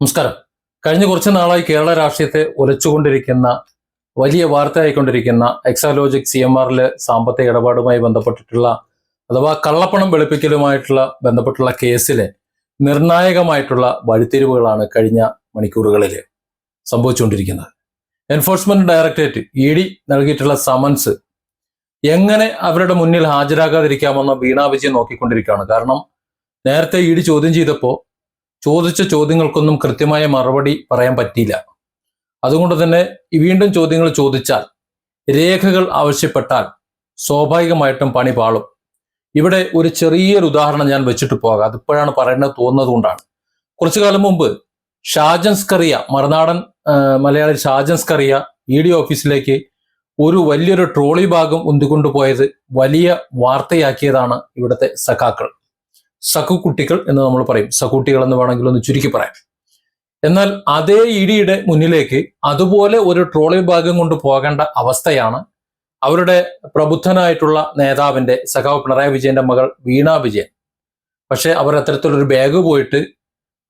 നമസ്കാരം. കഴിഞ്ഞ കുറച്ച് നാളായി കേരള രാഷ്ട്രീയത്തെ ഉലച്ചുകൊണ്ടിരിക്കുന്ന വലിയ വാർത്തയായിക്കൊണ്ടിരിക്കുന്ന എക്സാലോജിക് CMRലെ സാമ്പത്തിക ഇടപാടുമായി ബന്ധപ്പെട്ടിട്ടുള്ള അഥവാ കള്ളപ്പണം വെളുപ്പിക്കലുമായിട്ടുള്ള ബന്ധപ്പെട്ടുള്ള കേസിലെ നിർണായകമായിട്ടുള്ള വഴിത്തിരിവുകളാണ് കഴിഞ്ഞ മണിക്കൂറുകളിൽ സംഭവിച്ചുകൊണ്ടിരിക്കുന്നത്. എൻഫോഴ്സ്മെന്റ് ഡയറക്ടറേറ്റ് ED നൽകിയിട്ടുള്ള സമൻസ് എങ്ങനെ അവരുടെ മുന്നിൽ ഹാജരാകാതിരിക്കാമെന്ന് വീണ വിജയൻ നോക്കിക്കൊണ്ടിരിക്കുകയാണ്. കാരണം നേരത്തെ ED ചോദ്യം ചെയ്തപ്പോൾ ചോദിച്ച ചോദ്യങ്ങൾക്കൊന്നും കൃത്യമായ മറുപടി പറയാൻ പറ്റിയില്ല. അതുകൊണ്ട് തന്നെ വീണ്ടും ചോദ്യങ്ങൾ ചോദിച്ചാൽ, രേഖകൾ ആവശ്യപ്പെട്ടാൽ സ്വാഭാവികമായിട്ടും പണി പാളും. ഇവിടെ ഒരു ചെറിയൊരു ഉദാഹരണം ഞാൻ വെച്ചിട്ട് പോകാം. അതിപ്പോഴാണ് പറയുന്നത് തോന്നുന്നത് കൊണ്ടാണ്. കുറച്ചു കാലം മുമ്പ് ഷാജൻ സ്കറിയ, മറുനാടൻ മലയാളി ഷാജൻ സ്കറിയ ED ഓഫീസിലേക്ക് ഒരു വലിയൊരു ട്രോളി ഭാഗം ഉന്തിക്കൊണ്ടുപോയത് വലിയ വാർത്തയാക്കിയതാണ് ഇവിടുത്തെ സഖാക്കൾ. സഖുക്കുട്ടികൾ എന്ന് നമ്മൾ പറയും, സഖൂട്ടികൾ എന്ന് വേണമെങ്കിൽ ഒന്ന് ചുരുക്കി പറയാം. എന്നാൽ അതേ EDയുടെ മുന്നിലേക്ക് അതുപോലെ ഒരു ട്രോളി ഭാഗം കൊണ്ട് പോകേണ്ട അവസ്ഥയാണ് അവരുടെ പ്രബുദ്ധനായിട്ടുള്ള നേതാവിന്റെ സഖാവ് പിണറായി വിജയന്റെ മകൾ വീണ വിജയൻ. പക്ഷെ അവർ അത്തരത്തിലൊരു ബാഗ് പോയിട്ട്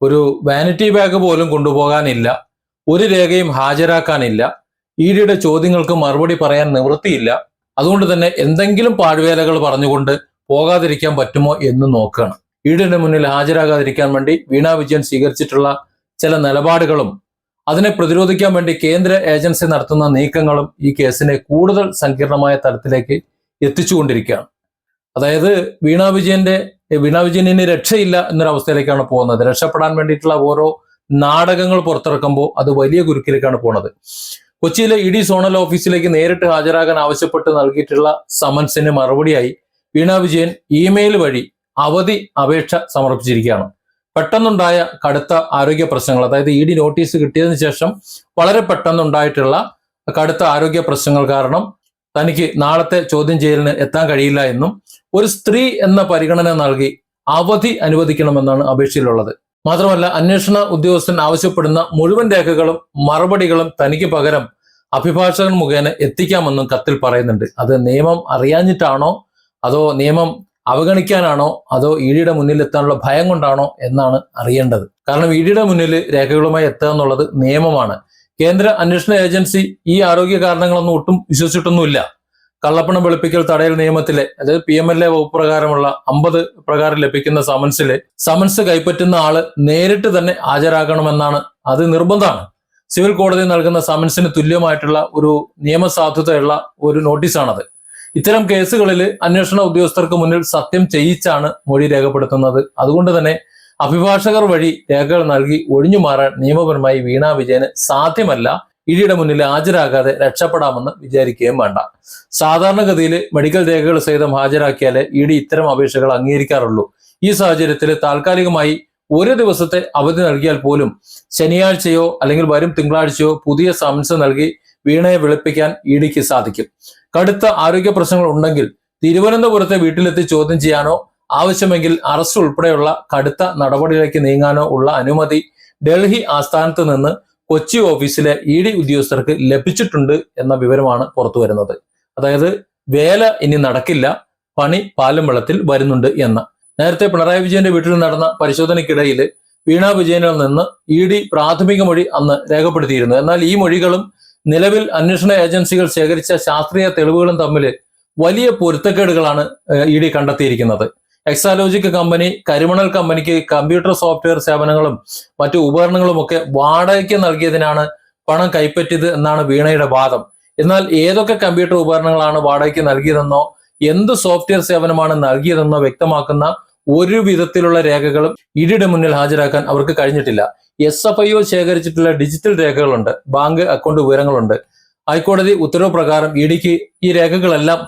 ഒരു വാനിറ്റി ബാഗ് പോലും കൊണ്ടുപോകാനില്ല, ഒരു രേഖയും ഹാജരാക്കാനില്ല, EDയുടെ ചോദ്യങ്ങൾക്ക് മറുപടി പറയാൻ നിവൃത്തിയില്ല. അതുകൊണ്ട് തന്നെ എന്തെങ്കിലും പാഴ്വേലകൾ പറഞ്ഞുകൊണ്ട് പോകാതിരിക്കാൻ പറ്റുമോ എന്ന് നോക്കുകയാണ്. EDയുടെ മുന്നിൽ ഹാജരാകാതിരിക്കാൻ വേണ്ടി വീണ വിജയൻ സ്വീകരിച്ചിട്ടുള്ള ചില നിലപാടുകളും അതിനെ പ്രതിരോധിക്കാൻ വേണ്ടി കേന്ദ്ര ഏജൻസി നടത്തുന്ന നീക്കങ്ങളും ഈ കേസിനെ കൂടുതൽ സങ്കീർണമായ തലത്തിലേക്ക് എത്തിച്ചുകൊണ്ടിരിക്കുകയാണ്. അതായത് വീണ വിജയന് രക്ഷയില്ല എന്നൊരവസ്ഥയിലേക്കാണ് പോകുന്നത്. രക്ഷപ്പെടാൻ വേണ്ടിയിട്ടുള്ള ഓരോ നാടകങ്ങൾ പുറത്തിറക്കുമ്പോൾ അത് വലിയ കുരുക്കിലേക്കാണ് പോകുന്നത്. കൊച്ചിയിലെ ED സോണൽ ഓഫീസിലേക്ക് നേരിട്ട് ഹാജരാകാൻ ആവശ്യപ്പെട്ട് നൽകിയിട്ടുള്ള സമൻസിന് മറുപടിയായി വീണ വിജയൻ ഇമെയിൽ വഴി അവധി അപേക്ഷ സമർപ്പിച്ചിരിക്കുകയാണ്. പെട്ടെന്നുണ്ടായ കടുത്ത ആരോഗ്യ പ്രശ്നങ്ങൾ, അതായത് ED നോട്ടീസ് കിട്ടിയതിനു ശേഷം വളരെ പെട്ടെന്നുണ്ടായിട്ടുള്ള കടുത്ത ആരോഗ്യ പ്രശ്നങ്ങൾ കാരണം തനിക്ക് നാളത്തെ ചോദ്യം ചെയ്യലിന് എത്താൻ കഴിയില്ല എന്നും ഒരു സ്ത്രീ എന്ന പരിഗണന നൽകി അവധി അനുവദിക്കണമെന്നാണ് അപേക്ഷയിലുള്ളത്. മാത്രമല്ല, അന്വേഷണ ഉദ്യോഗസ്ഥൻ ആവശ്യപ്പെടുന്ന മുഴുവൻ രേഖകളും മറുപടികളും തനിക്ക് പകരം അഭിഭാഷകൻ മുഖേന എത്തിക്കാമെന്നും കത്തിൽ പറയുന്നുണ്ട്. അത് നിയമം അറിയാഞ്ഞിട്ടാണോ, അതോ നിയമം അവഗണിക്കാനാണോ, അതോ EDയുടെ മുന്നിൽ എത്താനുള്ള ഭയം കൊണ്ടാണോ എന്നാണ് അറിയേണ്ടത്. കാരണം EDയുടെ മുന്നിൽ രേഖകളുമായി എത്തുക എന്നുള്ളത് നിയമമാണ്. കേന്ദ്ര അന്വേഷണ ഏജൻസി ഈ ആരോഗ്യ കാരണങ്ങളൊന്നും ഒട്ടും വിശ്വസിച്ചിട്ടൊന്നുമില്ല. കള്ളപ്പണം വെളുപ്പിക്കൽ തടയൽ നിയമത്തിലെ, അതായത് PMLA വകുപ്പ് പ്രകാരമുള്ള 50 പ്രകാരം ലഭിക്കുന്ന സമൻസ് കൈപ്പറ്റുന്ന ആള് നേരിട്ട് തന്നെ ഹാജരാകണമെന്നാണ്. അത് നിർബന്ധമാണ്. സിവിൽ കോടതി നൽകുന്ന സമൻസിന് തുല്യമായിട്ടുള്ള ഒരു നിയമസാധുതയുള്ള ഒരു നോട്ടീസാണത്. ഇത്തരം കേസുകളിൽ അന്വേഷണ ഉദ്യോഗസ്ഥർക്ക് മുന്നിൽ സത്യം ചെയ്യിച്ചാണ് മൊഴി രേഖപ്പെടുത്തുന്നത്. അതുകൊണ്ട് തന്നെ അഭിഭാഷകർ വഴി രേഖകൾ നൽകി ഒഴിഞ്ഞു മാറാൻ നിയമപരമായി വീണ വിജയന് സാധ്യമല്ല. EDയുടെ മുന്നിൽ ഹാജരാകാതെ രക്ഷപ്പെടാമെന്ന് വിചാരിക്കുകയും വേണ്ട. സാധാരണഗതിയിൽ മെഡിക്കൽ രേഖകൾ സഹിതം ഹാജരാക്കിയാലേ ED ഇത്തരം അപേക്ഷകൾ അംഗീകരിക്കാറുള്ളൂ. ഈ സാഹചര്യത്തിൽ താൽക്കാലികമായി ഒരു ദിവസത്തെ അവധി നൽകിയാൽ പോലും ശനിയാഴ്ചയോ അല്ലെങ്കിൽ വരും തിങ്കളാഴ്ചയോ പുതിയ സമൻസ് നൽകി വീണയെ വിളിപ്പിക്കാൻ EDക്ക് സാധിക്കും. കടുത്ത ആരോഗ്യ പ്രശ്നങ്ങൾ ഉണ്ടെങ്കിൽ തിരുവനന്തപുരത്തെ വീട്ടിലെത്തി ചോദ്യം ചെയ്യാനോ ആവശ്യമെങ്കിൽ അറസ്റ്റ് ഉൾപ്പെടെയുള്ള കടുത്ത നടപടിയിലേക്ക് നീങ്ങാനോ ഉള്ള അനുമതി ഡൽഹി ആസ്ഥാനത്ത് നിന്ന് കൊച്ചി ഓഫീസിലെ ED ഉദ്യോഗസ്ഥർക്ക് ലഭിച്ചിട്ടുണ്ട് എന്ന വിവരമാണ് പുറത്തു വരുന്നത്. അതായത് വേല ഇനി നടക്കില്ല, പണി പാലും വെള്ളത്തിൽ വരുന്നുണ്ട് എന്ന്. നേരത്തെ പിണറായി വിജയന്റെ വീട്ടിൽ നടന്ന പരിശോധനയ്ക്കിടയിൽ വീണ വിജയനിൽ നിന്ന് ED പ്രാഥമിക മൊഴി അന്ന് രേഖപ്പെടുത്തിയിരുന്നു. എന്നാൽ ഈ മൊഴികളും നിലവിൽ അന്വേഷണ ഏജൻസികൾ ശേഖരിച്ച ശാസ്ത്രീയ തെളിവുകളും തമ്മിൽ വലിയ പൊരുത്തക്കേടുകളാണ് ED കണ്ടെത്തിയിരിക്കുന്നത്. എക്സാലോജിക് കമ്പനി കരിമണൽ കമ്പനിക്ക് കമ്പ്യൂട്ടർ സോഫ്റ്റ്വെയർ സേവനങ്ങളും മറ്റു ഉപകരണങ്ങളും ഒക്കെ വാടകയ്ക്ക് നൽകിയതിനാണ് പണം കൈപ്പറ്റിയത് എന്നാണ് വീണയുടെ വാദം. എന്നാൽ ഏതൊക്കെ കമ്പ്യൂട്ടർ ഉപകരണങ്ങളാണ് വാടകയ്ക്ക് നൽകിയതെന്നോ എന്ത് സോഫ്റ്റ്വെയർ സേവനമാണ് നൽകിയതെന്നോ വ്യക്തമാക്കുന്ന ഒരു വിധത്തിലുള്ള രേഖകളും EDയുടെ മുന്നിൽ ഹാജരാക്കാൻ അവർക്ക് കഴിഞ്ഞിട്ടില്ല. SFIO ശേഖരിച്ചിട്ടുള്ള ഡിജിറ്റൽ രേഖകളുണ്ട്, ബാങ്ക് അക്കൗണ്ട് വിവരങ്ങളുണ്ട്. ഹൈക്കോടതി ഉത്തരവ് പ്രകാരം EDക്ക് ഈ രേഖകളെല്ലാം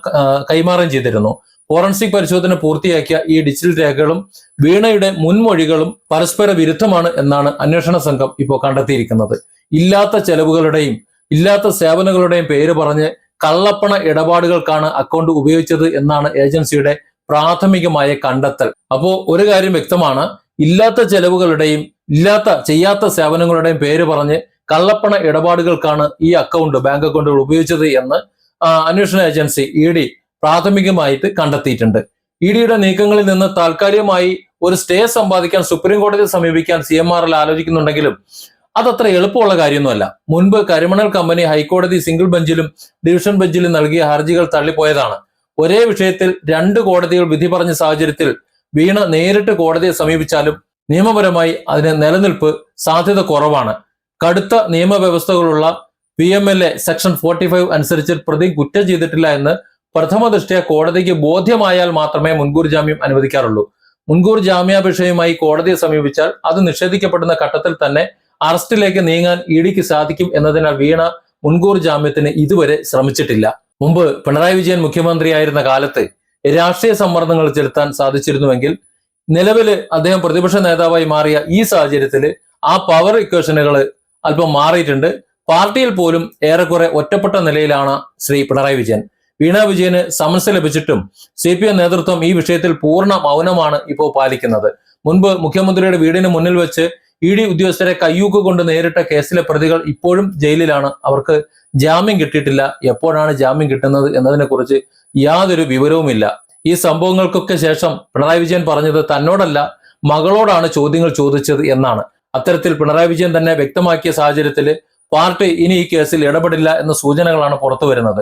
കൈമാറുകയും ചെയ്തിരുന്നു. ഫോറൻസിക് പരിശോധന പൂർത്തിയാക്കിയ ഈ ഡിജിറ്റൽ രേഖകളും വീണയുടെ മുൻമൊഴികളും പരസ്പര വിരുദ്ധമാണ് എന്നാണ് അന്വേഷണ സംഘം ഇപ്പോൾ കണ്ടെത്തിയിരിക്കുന്നത്. ഇല്ലാത്ത ചെലവുകളുടെയും ഇല്ലാത്ത സേവനങ്ങളുടെയും പേര് പറഞ്ഞ് കള്ളപ്പണ ഇടപാടുകൾക്കാണ് അക്കൗണ്ട് ഉപയോഗിച്ചത് എന്നാണ് ഏജൻസിയുടെ പ്രാഥമികമായ കണ്ടെത്തൽ. അപ്പോൾ ഒരു കാര്യം വ്യക്തമാണ്, ഇല്ലാത്ത ചെലവുകളുടെയും ചെയ്യാത്ത സേവനങ്ങളുടെയും പേര് പറഞ്ഞ് കള്ളപ്പണ ഇടപാടുകൾക്കാണ് ഈ ബാങ്ക് അക്കൗണ്ടുകൾ ഉപയോഗിച്ചത് എന്ന് അന്വേഷണ ഏജൻസി ED പ്രാഥമികമായിട്ട് കണ്ടെത്തിയിട്ടുണ്ട്. ഇഡിയുടെ നീക്കങ്ങളിൽ നിന്ന് താൽക്കാലികമായി ഒരു സ്റ്റേ സമ്പാദിക്കാൻ സുപ്രീം കോടതിയെ സമീപിക്കാൻ CMRL ആലോചിക്കുന്നുണ്ടെങ്കിലും അതത്ര എളുപ്പമുള്ള കാര്യമൊന്നുമല്ല. മുൻപ് കരിമണൽ കമ്പനി ഹൈക്കോടതി സിംഗിൾ ബെഞ്ചിലും ഡിവിഷൻ ബെഞ്ചിലും നൽകിയ ഹർജികൾ തള്ളിപ്പോയതാണ്. ഒരേ വിഷയത്തിൽ 2 കോടതികൾ വിധി പറഞ്ഞ സാഹചര്യത്തിൽ വീണ നേരിട്ട് കോടതിയെ സമീപിച്ചാലും നിയമപരമായി അതിന് നിലനിൽപ്പ് സാധ്യത കുറവാണ്. കടുത്ത നിയമവ്യവസ്ഥകളുള്ള PMLA സെക്ഷൻ 45 അനുസരിച്ച് പ്രതി കുറ്റം ചെയ്തിട്ടില്ല എന്ന് പ്രഥമ ദൃഷ്ട്യാ കോടതിക്ക് ബോധ്യമായാൽ മാത്രമേ മുൻകൂർ ജാമ്യം അനുവദിക്കാറുള്ളൂ. മുൻകൂർ ജാമ്യാപേക്ഷയുമായി കോടതിയെ സമീപിച്ചാൽ അത് നിഷേധിക്കപ്പെടുന്ന ഘട്ടത്തിൽ തന്നെ അറസ്റ്റിലേക്ക് നീങ്ങാൻ ഇഡിക്ക് സാധിക്കും എന്നതിനാൽ വീണ മുൻകൂർ ജാമ്യത്തിന് ഇതുവരെ ശ്രമിച്ചിട്ടില്ല. മുമ്പ് പിണറായി വിജയൻ മുഖ്യമന്ത്രിയായിരുന്ന കാലത്ത് രാഷ്ട്രീയ സമ്മർദ്ദങ്ങൾ ചെലുത്താൻ സാധിച്ചിരുന്നുവെങ്കിൽ നിലവിൽ അദ്ദേഹം പ്രതിപക്ഷ നേതാവായി മാറിയ ഈ സാഹചര്യത്തിൽ ആ പവർ ഇക്വേഷനുകൾ അല്പം മാറിയിട്ടുണ്ട്. പാർട്ടിയിൽ പോലും ഏറെക്കുറെ ഒറ്റപ്പെട്ട നിലയിലാണ് ശ്രീ പിണറായി വിജയൻ. വീണ വിജയന് സമൻസ് ലഭിച്ചിട്ടും CPM നേതൃത്വം ഈ വിഷയത്തിൽ പൂർണ്ണ മൗനമാണ് ഇപ്പോൾ പാലിക്കുന്നത്. മുൻപ് മുഖ്യമന്ത്രിയുടെ വീടിന് മുന്നിൽ വെച്ച് ED ഉദ്യോഗസ്ഥരെ കയ്യൂക്ക് കൊണ്ട് നേരിട്ട കേസിലെ പ്രതികൾ ഇപ്പോഴും ജയിലിലാണ്. അവർക്ക് ജാമ്യം കിട്ടിയിട്ടില്ല. എപ്പോഴാണ് ജാമ്യം കിട്ടുന്നത് എന്നതിനെ കുറിച്ച് യാതൊരു വിവരവുമില്ല. ഈ സംഭവങ്ങൾക്കൊക്കെ ശേഷം പിണറായി വിജയൻ പറഞ്ഞത് തന്നോടല്ല മകളോടാണ് ചോദ്യങ്ങൾ ചോദിച്ചത് എന്നാണ്. അത്തരത്തിൽ പിണറായി വിജയൻ തന്നെ വ്യക്തമാക്കിയ സാഹചര്യത്തിൽ പാർട്ടി ഇനി ഈ കേസിൽ ഇടപെടില്ല എന്ന സൂചനകളാണ് പുറത്തു വരുന്നത്.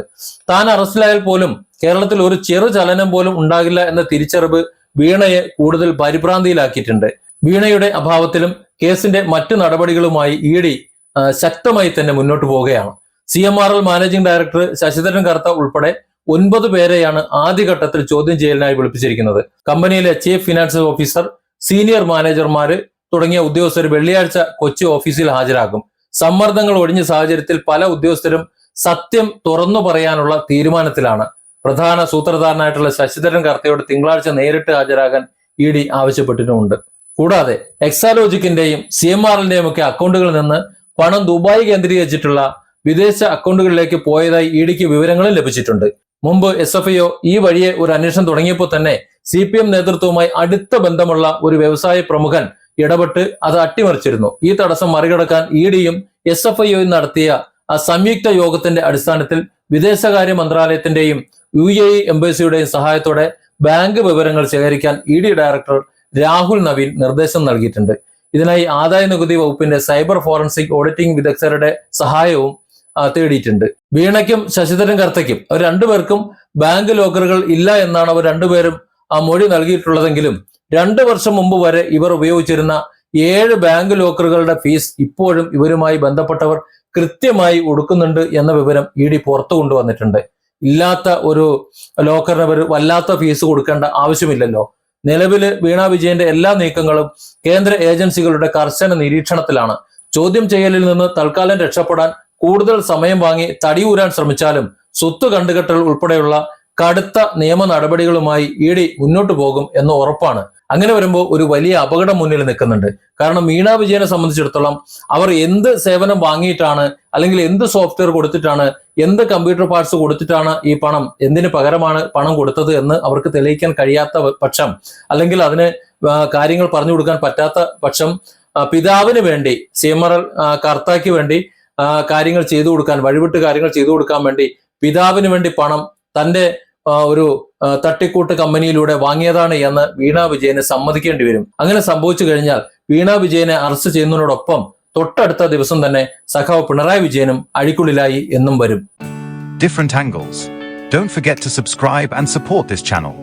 താൻ അറസ്റ്റിലായാൽ പോലും കേരളത്തിൽ ഒരു ചെറു ചലനം പോലും ഉണ്ടാകില്ല എന്ന തിരിച്ചറിവ് വീണയെ കൂടുതൽ പരിഭ്രാന്തിയിലാക്കിയിട്ടുണ്ട്. വീണയുടെ അഭാവത്തിലും കേസിന്റെ മറ്റു നടപടികളുമായി ED ശക്തമായി തന്നെ മുന്നോട്ട് പോവുകയാണ്. CMRL മാനേജിംഗ് ഡയറക്ടർ ശശിധരൻ കർത്ത ഉൾപ്പെടെ 9 പേരെയാണ് ആദ്യഘട്ടത്തിൽ ചോദ്യം ചെയ്യലിനായി വിളിപ്പിച്ചിരിക്കുന്നത്. കമ്പനിയിലെ ചീഫ് ഫിനാൻഷ്യൽ ഓഫീസർ, സീനിയർ മാനേജർമാര് തുടങ്ങിയ ഉദ്യോഗസ്ഥർ വെള്ളിയാഴ്ച കൊച്ചി ഓഫീസിൽ ഹാജരാകും. സമ്മർദ്ദങ്ങൾ ഒഴിഞ്ഞ സാഹചര്യത്തിൽ പല ഉദ്യോഗസ്ഥരും സത്യം തുറന്നു പറയാനുള്ള തീരുമാനത്തിലാണ്. പ്രധാന സൂത്രധാരനായിട്ടുള്ള ശശിധരൻ കർത്തയോട് തിങ്കളാഴ്ച നേരിട്ട് ഹാജരാകാൻ ED ആവശ്യപ്പെട്ടിട്ടുമുണ്ട്. കൂടാതെ എക്സാലോജിക്കിന്റെയും CMRLന്റെയും ഒക്കെ അക്കൗണ്ടുകളിൽ നിന്ന് പണം ദുബായ് കേന്ദ്രീകരിച്ചിട്ടുള്ള വിദേശ അക്കൗണ്ടുകളിലേക്ക് പോയതായി EDക്ക് വിവരങ്ങളും ലഭിച്ചിട്ടുണ്ട്. മുമ്പ് SFIO ഈ വഴിയെ ഒരു അന്വേഷണം തുടങ്ങിയപ്പോൾ തന്നെ CPM നേതൃത്വവുമായി അടുത്ത ബന്ധമുള്ള ഒരു വ്യവസായ പ്രമുഖൻ ഇടപെട്ട് അത് അട്ടിമറിച്ചിരുന്നു. ഈ തടസ്സം മറികടക്കാൻ EDയും SFIOയും നടത്തിയ ആ സംയുക്ത യോഗത്തിന്റെ അടിസ്ഥാനത്തിൽ വിദേശകാര്യ മന്ത്രാലയത്തിന്റെയും UAE എംബസിയുടെയും സഹായത്തോടെ ബാങ്ക് വിവരങ്ങൾ ശേഖരിക്കാൻ ED ഡയറക്ടർ രാഹുൽ നവീൻ നിർദ്ദേശം നൽകിയിട്ടുണ്ട്. ഇതിനായി ആദായ നികുതി വകുപ്പിന്റെ സൈബർ ഫോറൻസിക് ഓഡിറ്റിംഗ് വിദഗ്ധരുടെ സഹായവും തേടിയിട്ടുണ്ട്. വീണയ്ക്കും ശശിധരൻ കർത്തയ്ക്കും അവർ രണ്ടുപേർക്കും ബാങ്ക് ലോക്കറുകൾ ഇല്ല എന്നാണ് അവർ രണ്ടുപേരും ആ മൊഴി നൽകിയിട്ടുള്ളതെങ്കിലും 2 വർഷം മുമ്പ് വരെ ഇവർ ഉപയോഗിച്ചിരുന്ന 7 ബാങ്ക് ലോക്കറുകളുടെ ഫീസ് ഇപ്പോഴും ഇവരുമായി ബന്ധപ്പെട്ടവർ കൃത്യമായി ഒടുക്കുന്നുണ്ട് എന്ന വിവരം ED പുറത്തു കൊണ്ടുവന്നിട്ടുണ്ട്. ഇല്ലാത്ത ഒരു ലോക്കറിന് അവർ വല്ലാത്ത ഫീസ് കൊടുക്കേണ്ട ആവശ്യമില്ലല്ലോ. നിലവില് വീണ വിജയന്റെ എല്ലാ നീക്കങ്ങളും കേന്ദ്ര ഏജൻസികളുടെ കർശന നിരീക്ഷണത്തിലാണ്. ചോദ്യം ചെയ്യലിൽ നിന്ന് തൽക്കാലം രക്ഷപ്പെടാൻ കൂടുതൽ സമയം വാങ്ങി തടിയൂരാൻ ശ്രമിച്ചാലും സ്വത്ത് കണ്ടുകെട്ടൽ ഉൾപ്പെടെയുള്ള കടുത്ത നിയമ നടപടികളുമായി ED മുന്നോട്ട് പോകും എന്ന് ഉറപ്പാണ്. അങ്ങനെ വരുമ്പോൾ ഒരു വലിയ അപകടം മുന്നിൽ നിൽക്കുന്നുണ്ട്. കാരണം വീണ വിജയനെ സംബന്ധിച്ചിടത്തോളം അവർ എന്ത് സേവനം വാങ്ങിയിട്ടാണ്, അല്ലെങ്കിൽ എന്ത് സോഫ്റ്റ്വെയർ കൊടുത്തിട്ടാണ്, എന്ത് കമ്പ്യൂട്ടർ പാർട്സ് കൊടുത്തിട്ടാണ് ഈ പണം, എന്തിന് പകരമാണ് പണം കൊടുത്തത് എന്ന് അവർക്ക് തെളിയിക്കാൻ കഴിയാത്ത പക്ഷം, അല്ലെങ്കിൽ അതിന് കാര്യങ്ങൾ പറഞ്ഞു കൊടുക്കാൻ പറ്റാത്ത പക്ഷം, പിതാവിന് വേണ്ടി CMRL കർത്താക്ക് വേണ്ടി കാര്യങ്ങൾ ചെയ്തു കൊടുക്കാൻ, വഴിവിട്ട് കാര്യങ്ങൾ ചെയ്തു കൊടുക്കാൻ വേണ്ടി പിതാവിന് വേണ്ടി പണം തന്റെ ഒരു തട്ടിക്കൂട്ട് കമ്പനിയിലൂടെ വാങ്ങിയതാണ് എന്ന് വീണ വിജയനെ സമ്മതിക്കേണ്ടി വരും. അങ്ങനെ സംഭവിച്ചു കഴിഞ്ഞാൽ വീണ വിജയനെ അറസ്റ്റ് ചെയ്യുന്നതിനോടൊപ്പം തൊട്ടടുത്ത ദിവസം തന്നെ സഖാവ് പിണറായി വിജയനും അഴിക്കുള്ളിലായി എന്നും വരും. Different angles. Don't forget to subscribe and support this channel.